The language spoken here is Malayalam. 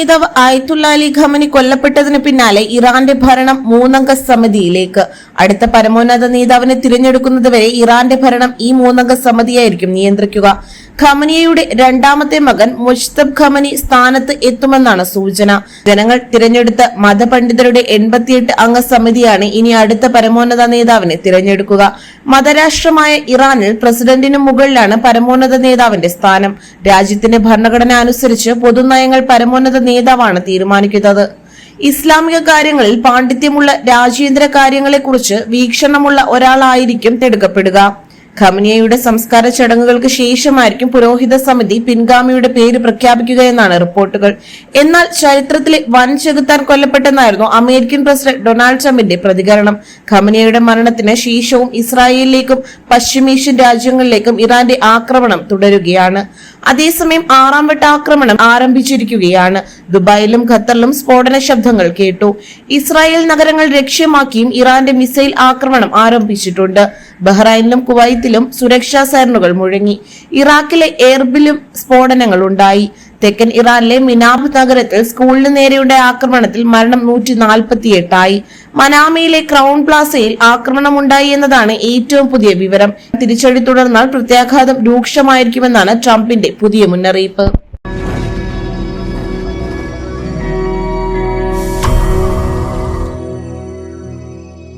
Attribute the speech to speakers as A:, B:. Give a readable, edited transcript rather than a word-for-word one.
A: നേതാവ് ആയത്തുള്ള അലി ഖമനി കൊല്ലപ്പെട്ടതിന് പിന്നാലെ ഇറാന്റെ ഭരണം 3 അംഗ സമിതിയിലേക്ക്. അടുത്ത പരമോന്നത നേതാവിനെ തിരഞ്ഞെടുക്കുന്നതുവരെ ഇറാന്റെ ഭരണം ഈ 3 അംഗ സമിതിയായിരിക്കും നിയന്ത്രിക്കുക. ഖമനിയുടെ രണ്ടാമത്തെ മകൻ മുജ്തബ ഖമനി സ്ഥാനത്ത് എത്തുമെന്നാണ് സൂചന. ജനങ്ങൾ തിരഞ്ഞെടുത്ത മതപണ്ഡിതരുടെ 88 അംഗ സമിതിയാണ് ഇനി അടുത്ത പരമോന്നത നേതാവിനെ തിരഞ്ഞെടുക്കുക. മതരാഷ്ട്രമായ ഇറാനിൽ പ്രസിഡന്റിനു മുകളിലാണ് പരമോന്നത നേതാവിന്റെ സ്ഥാനം. രാജ്യത്തിന്റെ ഭരണഘടന അനുസരിച്ച് പൊതുനയങ്ങൾ പരമോന്നത നേതാവാണ് തീരുമാനിക്കുന്നത്. ഇസ്ലാമിക കാര്യങ്ങളിൽ പാണ്ഡിത്യമുള്ള, രാജ്യാന്തര കാര്യങ്ങളെക്കുറിച്ച് വീക്ഷണമുള്ള ഒരാളായിരിക്കും തിരഞ്ഞെടുക്കപ്പെടുക. ഖമനിയുടെ സംസ്കാര ചടങ്ങുകൾക്ക് ശേഷമായിരിക്കും പുരോഹിത സമിതി പിൻഗാമിയുടെ പേര് പ്രഖ്യാപിക്കുക എന്നാണ് റിപ്പോർട്ടുകൾ. എന്നാൽ ചരിത്രത്തിലെ വൻ ചെകുത്താൻ കൊല്ലപ്പെട്ടെന്നായിരുന്നു അമേരിക്കൻ പ്രസിഡന്റ് ഡൊണാൾഡ് ട്രംപിന്റെ പ്രതികരണം. ഖമനിയുടെ മരണത്തിന് ശേഷവും ഇസ്രായേലിലേക്കും പശ്ചിമേഷ്യൻ രാജ്യങ്ങളിലേക്കും ഇറാന്റെ ആക്രമണം തുടരുകയാണ്. അതേസമയം 6ാം വട്ട ആക്രമണം ആരംഭിച്ചിരിക്കുകയാണ്. ദുബായിലും ഖത്തറിലും സ്ഫോടന ശബ്ദങ്ങൾ കേട്ടു. ഇസ്രായേൽ നഗരങ്ങൾ ലക്ഷ്യമാക്കിയും ഇറാന്റെ മിസൈൽ ആക്രമണം ആരംഭിച്ചിട്ടുണ്ട്. ബഹ്റൈനിലും കുവൈത്തിലും സുരക്ഷാ സൈറനുകൾ മുഴങ്ങി. ഇറാഖിലെ എർബിലും സ്ഫോടനങ്ങൾ ഉണ്ടായി. തെക്കൻ ഇറാനിലെ മിനാബ് നഗരത്തിൽ സ്കൂളിന് നേരെയുണ്ടായ ആക്രമണത്തിൽ മരണം 148 ആയി. മനാമയിലെ ക്രൗൺ പ്ലാസയിൽ ആക്രമണമുണ്ടായി എന്നതാണ് ഏറ്റവും പുതിയ വിവരം. തിരിച്ചടി തുടർന്നാൽ പ്രത്യാഘാതം രൂക്ഷമായിരിക്കുമെന്നാണ് ട്രംപിന്റെ പുതിയ മുന്നറിയിപ്പ്.